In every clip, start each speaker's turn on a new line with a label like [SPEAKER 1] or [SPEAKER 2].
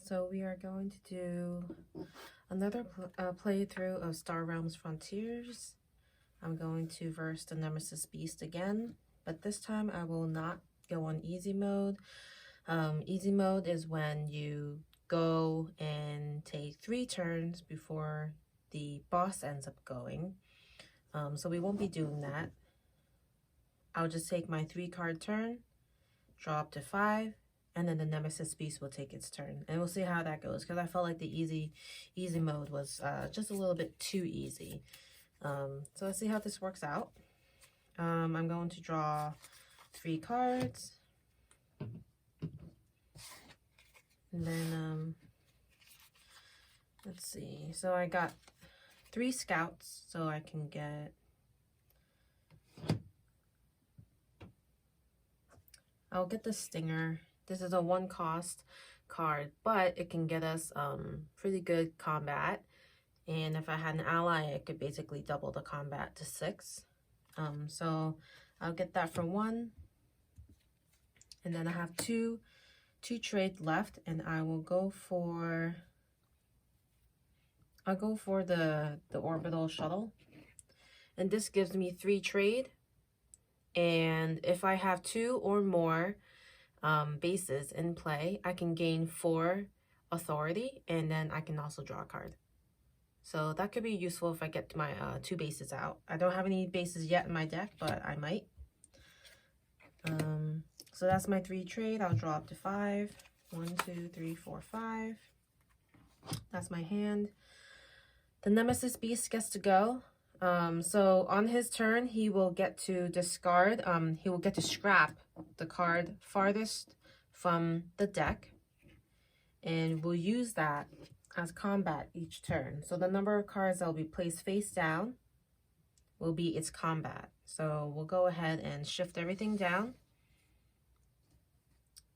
[SPEAKER 1] So we are going to do another playthrough of Star Realms Frontiers. I'm going to verse the Nemesis Beast again, but this time I will not go on easy mode. Easy mode is when you go and take 3 turns before the boss ends up going. So we won't be doing that. I'll just take my 3-card turn, draw up to 5, and then the Nemesis Beast will take its turn. And we'll see how that goes, because I felt like the easy mode was just a little bit too easy. So let's see how this works out. I'm going to draw 3 cards. And then, let's see. So I got 3 scouts, so I can get... I'll get the Stinger. This is a 1-cost card, but it can get us pretty good combat. And if I had an ally, it could basically double the combat to 6. So I'll get that for 1. And then I have two trade left, and I will go for... I'll go for the orbital shuttle. And this gives me 3 trade. And if I have 2 or more bases in play, I can gain 4 authority, and then I can also draw a card. So that could be useful if I get my 2 bases out. I don't have any bases yet in my deck, but I might. So that's my 3 trade. I'll draw up to 5. 1, 2, 3, 4, 5. That's my hand. The Nemesis Beast gets to go. So on his turn, he will get to discard, he will get to scrap the card farthest from the deck, and we'll use that as combat each turn. So the number of cards that will be placed face down will be its combat. So we'll go ahead and shift everything down,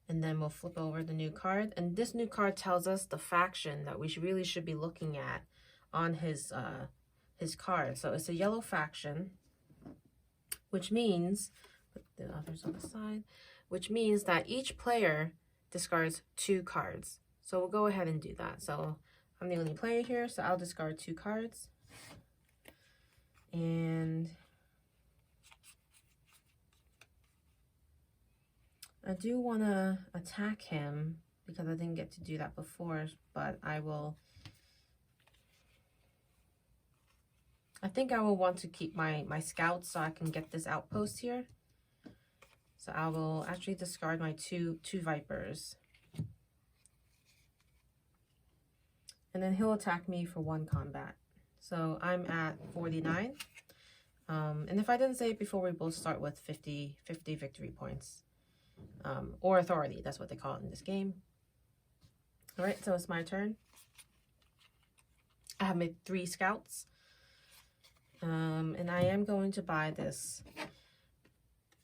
[SPEAKER 1] and then we'll flip over the new card. And this new card tells us the faction that we really should be looking at on his card. So it's a yellow faction, which means, put the others on the side, which means that each player discards 2 cards. So we'll go ahead and do that. So I'm the only player here, so I'll discard 2 cards. And I do want to attack him because I didn't get to do that before, but I think I will want to keep my scouts so I can get this outpost here. So I will actually discard my two Vipers. And then he'll attack me for 1 combat. So I'm at 49. And if I didn't say it before, we both start with 50 victory points. Or authority, that's what they call it in this game. Alright, so it's my turn. I have my 3 scouts. And I am going to buy this.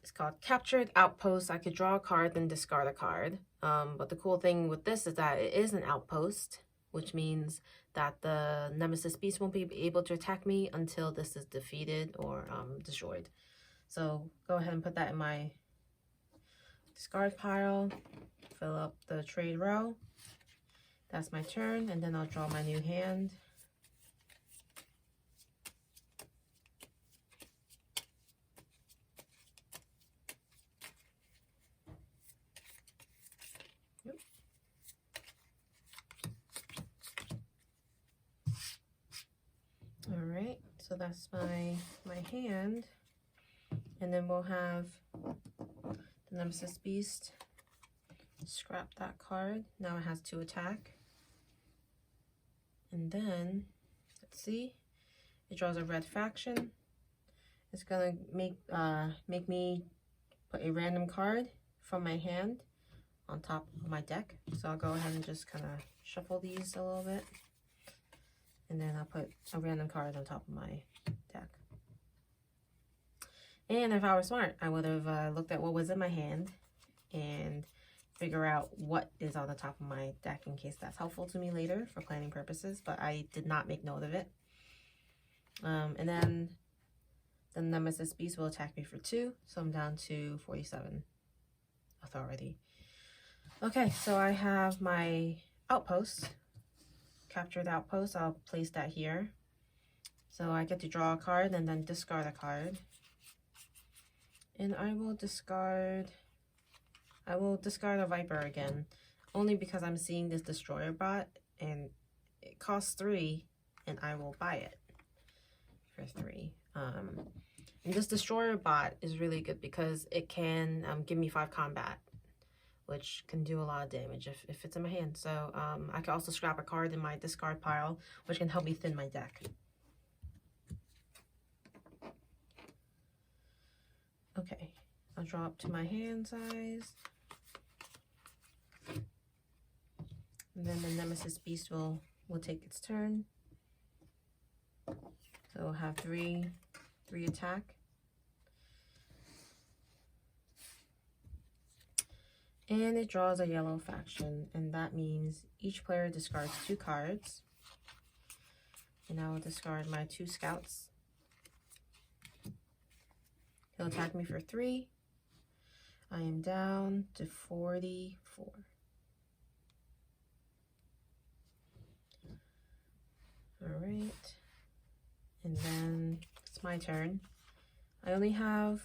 [SPEAKER 1] It's called Captured Outpost. I could draw a card, then discard a card. But the cool thing with this is that it is an outpost, which means that the Nemesis Beast won't be able to attack me until this is defeated or destroyed. So go ahead and put that in my discard pile. Fill up the trade row. That's my turn, and then I'll draw my new hand. All right, so that's my hand, and then we'll have the Nemesis Beast scrap that card. Now it has to attack, and then let's see, it draws a red faction. It's gonna make me put a random card from my hand on top of my deck. So I'll go ahead and just kind of shuffle these a little bit. And then I'll put a random card on top of my deck. And if I were smart, I would have looked at what was in my hand and figure out what is on the top of my deck in case that's helpful to me later for planning purposes. But I did not make note of it. And then the Nemesis Beast will attack me for 2. So I'm down to 47 authority. Okay, so I have my outpost. Captured outpost, I'll place that here. So I get to draw a card and then discard a card. And I will discard a Viper again, only because I'm seeing this Destroyer bot and it costs 3 and I will buy it for 3. And this Destroyer bot is really good because it can give me 5 combat, which can do a lot of damage if it's in my hand. So I can also scrap a card in my discard pile, which can help me thin my deck. Okay, I'll draw up to my hand size. And then the Nemesis Beast will take its turn. So we'll have 3 attack. And it draws a yellow faction, and that means each player discards 2 cards. And I will discard my 2 scouts. He'll attack me for 3. I am down to 44. Alright. And then it's my turn. I only have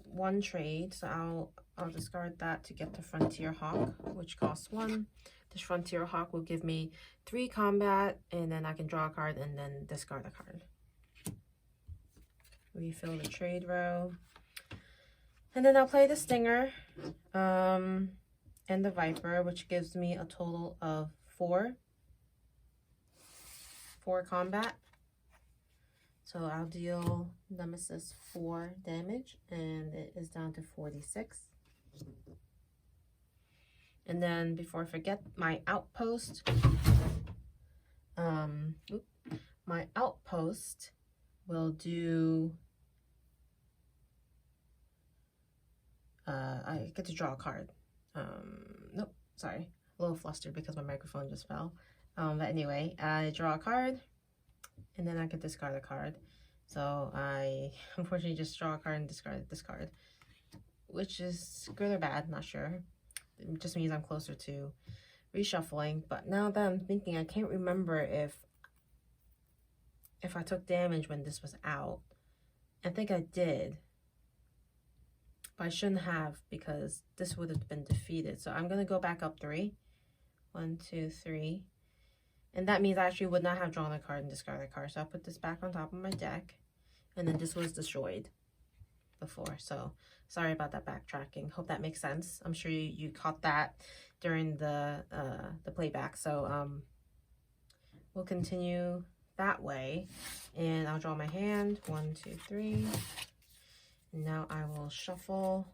[SPEAKER 1] 1 trade, so I'll discard that to get the Frontier Hawk, which costs 1. This Frontier Hawk will give me 3 combat, and then I can draw a card and then discard a card. Refill the trade row. And then I'll play the Stinger and the Viper, which gives me a total of 4 combat. So I'll deal Nemesis 4 damage, and it is down to 46. And then before I forget, my outpost, will do, I get to draw a card. Nope, sorry, a little flustered because my microphone just fell. But anyway, I draw a card, and then I could discard a card. So I unfortunately just draw a card and discard this card, which is good or bad, not sure. It just means I'm closer to reshuffling. But now that I'm thinking, I can't remember if I took damage when this was out. I think I did, but I shouldn't have, because this would have been defeated. So I'm gonna go back up 3. 1, 2, 3. And that means I actually would not have drawn a card and discarded a card. So I'll put this back on top of my deck. And then this was destroyed before. So sorry about that backtracking. Hope that makes sense. I'm sure you caught that during the playback. So we'll continue that way. And I'll draw my hand. 1, 2, 3. And now I will shuffle.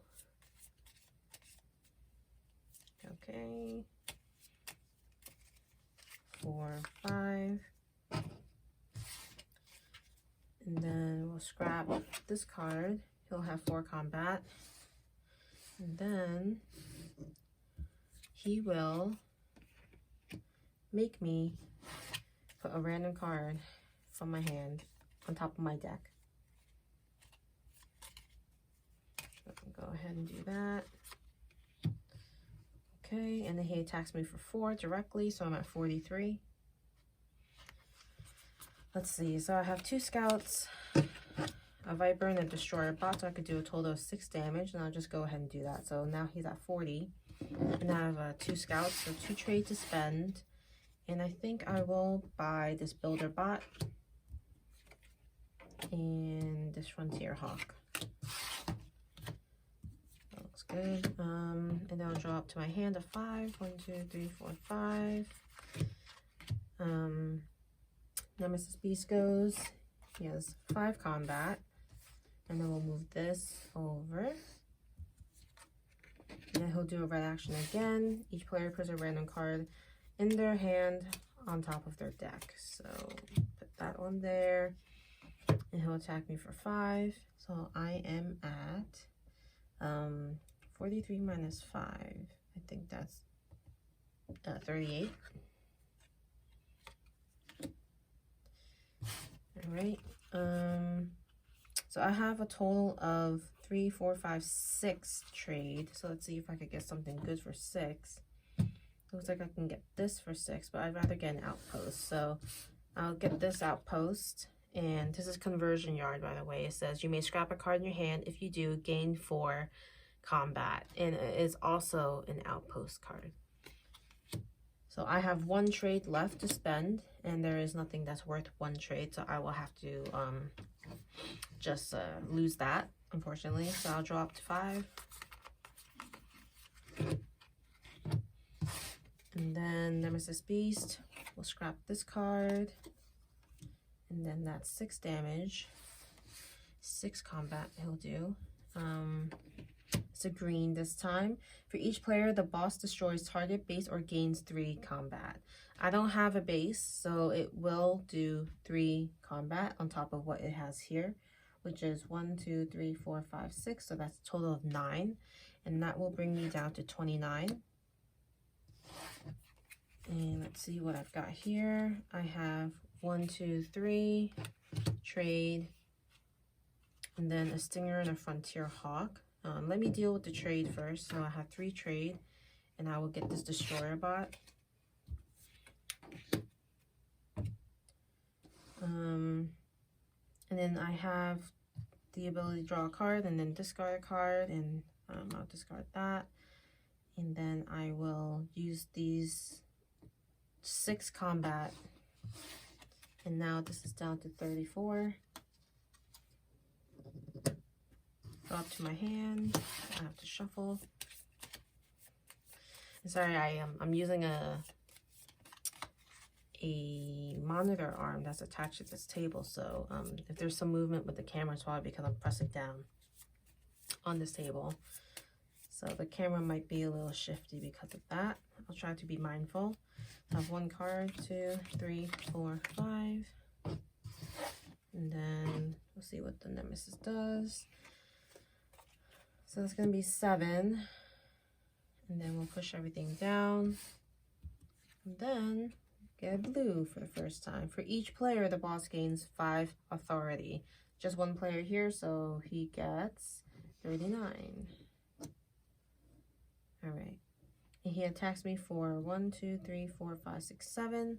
[SPEAKER 1] Okay. 4, 5. And then we'll scrap this card. He'll have 4 combat. And then he will make me put a random card from my hand on top of my deck. So go ahead and do that. Okay, and then he attacks me for 4 directly, so I'm at 43. Let's see, so I have 2 scouts, a Viper, and a Destroyer bot, so I could do a total of 6 damage, and I'll just go ahead and do that. So now he's at 40, and I have 2 scouts, so 2 trade to spend, and I think I will buy this Builder bot and this Frontier Hawk. That looks good. And then I'll draw up to my hand a 5. 1, 2, 3, 4, 5. Nemesis Beast goes. He has 5 combat. And then we'll move this over. And then he'll do a red action again. Each player puts a random card in their hand on top of their deck. So put that one there. And he'll attack me for 5. So I am at 43 minus 5. I think that's 38. All right. So I have a total of 3, 4, 5, 6 trade. So let's see if I could get something good for 6. looks like I can get this for 6, but I'd rather get an outpost. So I'll get this outpost. And this is conversion yard, by the way. It says you may scrap a card in your hand. If you do, gain 4 combat. And it is also an outpost card. So I have 1 trade left to spend, and there is nothing that's worth 1 trade. So I will have to just lose that, unfortunately. So I'll draw up to 5. And then Nemesis Beast. We'll scrap this card. And then that's 6 damage. 6 combat he'll do. It's a green this time. For each player, the boss destroys target base or gains 3 combat. I don't have a base, so it will do 3 combat on top of what it has here, which is 1, 2, 3, 4, 5, 6. So that's a total of 9. And that will bring me down to 29. And let's see what I've got here. I have 1, 2, 3, trade, and then a Stinger and a Frontier Hawk. Let me deal with the trade first. So I have 3 trade, and I will get this Destroyer bot. And then I have the ability to draw a card and then discard a card, and I'll discard that. And then I will use these 6 combat. And now this is down to 34. Go up to my hand. I have to shuffle. Sorry, I'm using a monitor arm that's attached to this table. So if there's some movement with the camera, it's probably because I'm pressing down on this table. So the camera might be a little shifty because of that. I'll try to be mindful. I have 1 card, 2, 3, 4, 5. And then we'll see what the Nemesis does. So it's going to be 7. And then we'll push everything down. And then get blue for the first time. For each player, the boss gains 5 authority. Just 1 player here, so he gets 39. Alright. And he attacks me for 1, 2, 3, 4, 5, 6, 7.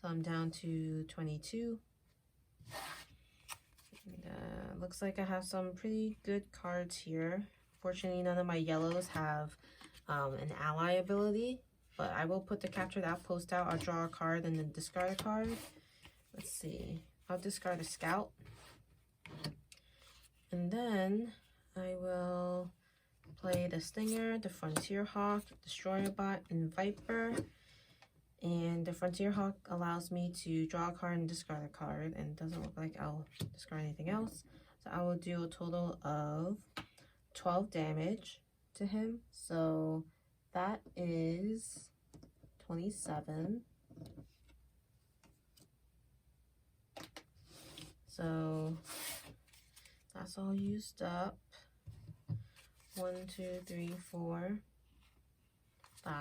[SPEAKER 1] So I'm down to 22. And, looks like I have some pretty good cards here. Fortunately, none of my yellows have an ally ability. But I will put the captured outpost out. I'll draw a card and then discard a card. Let's see. I'll discard a scout. And then I will play the Stinger, the Frontier Hawk, Destroyer Bot, and Viper. And the Frontier Hawk allows me to draw a card and discard a card. And it doesn't look like I'll discard anything else. So I will do a total of 12 damage to him. So that is 27. So that's all used up. 1, 2, 3, 4, 5.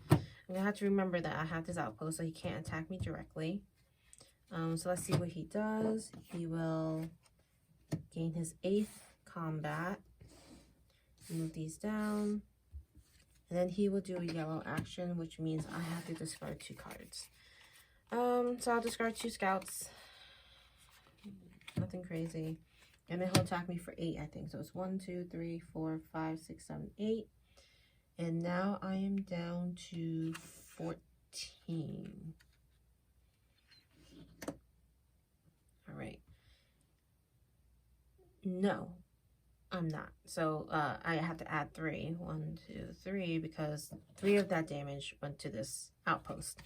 [SPEAKER 1] I'm gonna have to remember that I have this outpost so he can't attack me directly. So let's see what he does. He will gain his 8th combat. Move these down. And then he will do a yellow action, which means I have to discard 2 cards. So I'll discard 2 scouts. Nothing crazy. And then he'll attack me for 8, I think. So it's 1, 2, 3, 4, 5, 6, 7, 8. And now I am down to 14. All right. No, I'm not. So I have to add 3. 1, 2, 3, because 3 of that damage went to this outpost.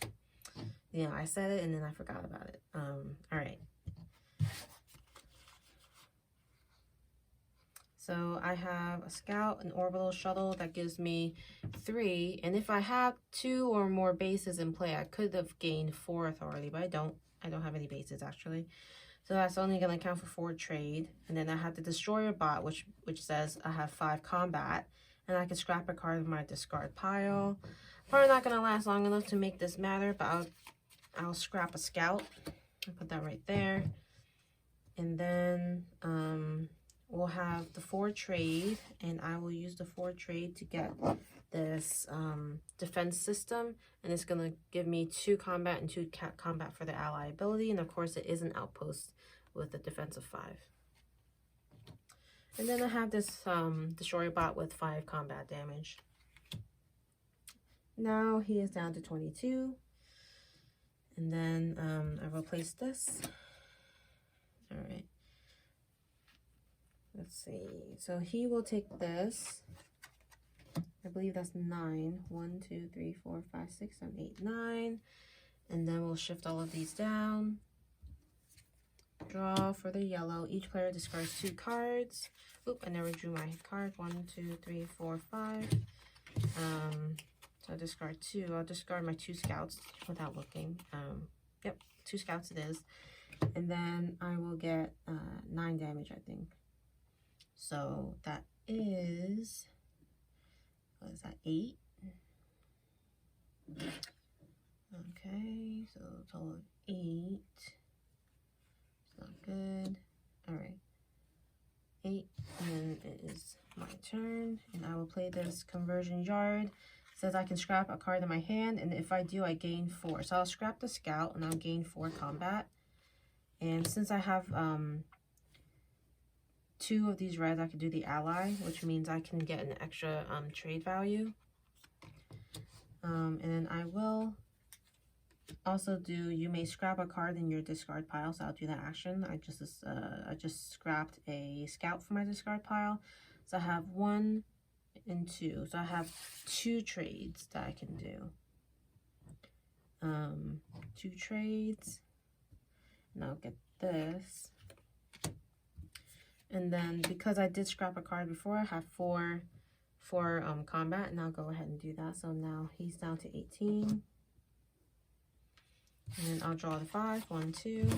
[SPEAKER 1] Yeah, I said it and then I forgot about it. All right. So I have a scout, an orbital shuttle that gives me 3. And if I have 2 or more bases in play, I could have gained 4 authority, but I don't. I don't have any bases actually. So that's only going to count for 4 trade. And then I have the Destroyer Bot, which says I have 5 combat. And I can scrap a card in my discard pile. Probably not going to last long enough to make this matter, but I'll scrap a scout. I'll put that right there. And then we'll have the 4 trade, and I will use the 4 trade to get this defense system, and it's going to give me 2 combat and 2 combat for the ally ability, and of course it is an outpost with a defense of 5. And then I have this destroyer bot with 5 combat damage. Now he is down to 22. And then I replace this. All right. Let's see. So he will take this. I believe that's 9. 1, 2, 3, 4, 5, 6, 7, 8, 9. And then we'll shift all of these down. Draw for the yellow. Each player discards 2 cards. Oop, I never drew my card. 1, 2, 3, 4, 5. So I'll discard 2. I'll discard my 2 scouts without looking. Yep, 2 scouts it is. And then I will get 9 damage, I think. So that is, what is that, 8? Okay, so total of 8. It's not good. All right. 8, and then it is my turn, and I will play this conversion yard. It says I can scrap a card in my hand, and if I do, I gain 4. So I'll scrap the scout, and I'll gain 4 combat. And since I have 2 of these reds, I can do the ally, which means I can get an extra trade value. And then I will also do, you may scrap a card in your discard pile, so I'll do that action. I just scrapped a scout from my discard pile. So I have 1 and 2. So I have 2 trades that I can do. 2 trades. And I'll get this. And then because I did scrap a card before, I have 4 for combat, and I'll go ahead and do that. So now he's down to 18. And then I'll draw the 5. 1, 2.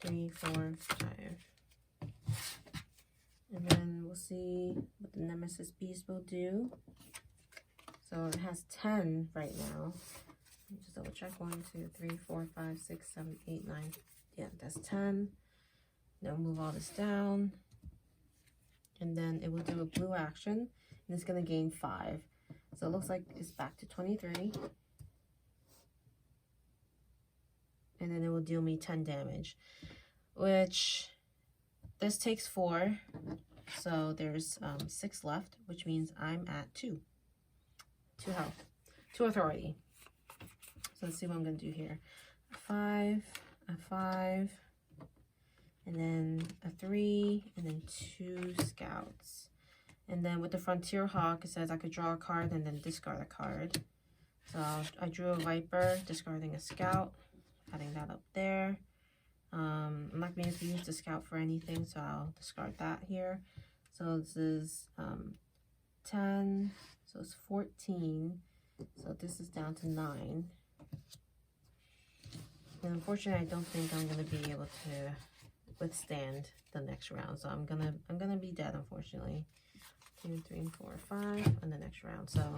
[SPEAKER 1] 3, 4, 5. And then we'll see what the Nemesis Beast will do. So it has 10 right now. Let me just double check. 1, 2, 3, 4, 5, 6, 7, 8, 9. Yeah, that's 10. Now move all this down. And then it will do a blue action. And it's going to gain 5. So it looks like it's back to 23. And then it will deal me 10 damage. Which, this takes 4. So there's 6 left, which means I'm at 2. 2 health. 2 authority. So let's see what I'm going to do here. A 5, a 5, and then a 3, and then 2 scouts. And then with the Frontier Hawk, it says I could draw a card and then discard a card. So I drew a Viper, discarding a scout, adding that up there. I'm not going to use the scout for anything, so I'll discard that here. So this is 10, so it's 14. So this is down to 9. And unfortunately, I don't think I'm going to be able to withstand the next round. So I'm gonna be dead, unfortunately. 2, 3, 4, 5 on the next round. So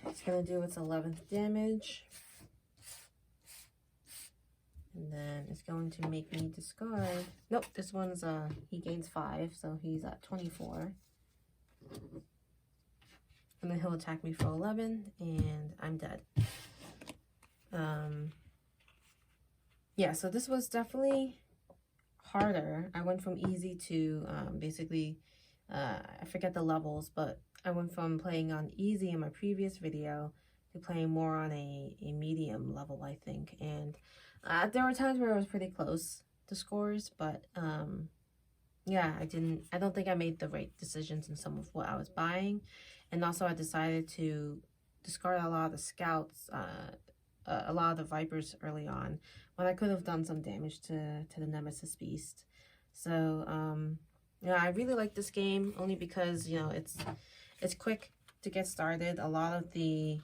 [SPEAKER 1] it's gonna do its 11th damage. And then it's going to make me discard. Nope, this one's he gains 5, so he's at 24. And then he'll attack me for 11, and I'm dead. Yeah, so this was definitely harder. I went from easy to basically, I forget the levels, but I went from playing on easy in my previous video to playing more on a medium level, I think. And there were times where I was pretty close to scores, but yeah, I don't think I made the right decisions in some of what I was buying. And also I decided to discard a lot of the scouts, a lot of the Vipers early on, when I could have done some damage to the Nemesis Beast. So yeah, I really like this game only because, you know, it's quick to get started. A lot of the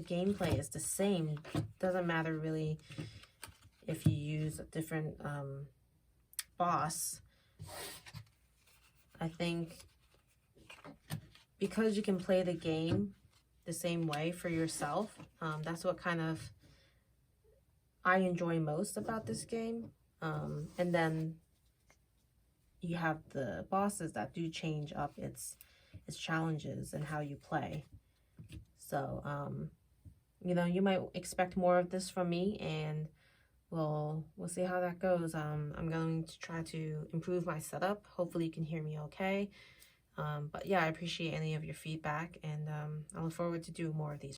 [SPEAKER 1] gameplay is the same. Doesn't matter really if you use a different boss. I think because you can play the game the same way for yourself, that's what kind of I enjoy most about this game. And then you have the bosses that do change up its challenges and how you play. So, you know, you might expect more of this from me, and we'll see how that goes. I'm going to try to improve my setup. Hopefully you can hear me okay. But yeah, I appreciate any of your feedback, and I look forward to doing more of these.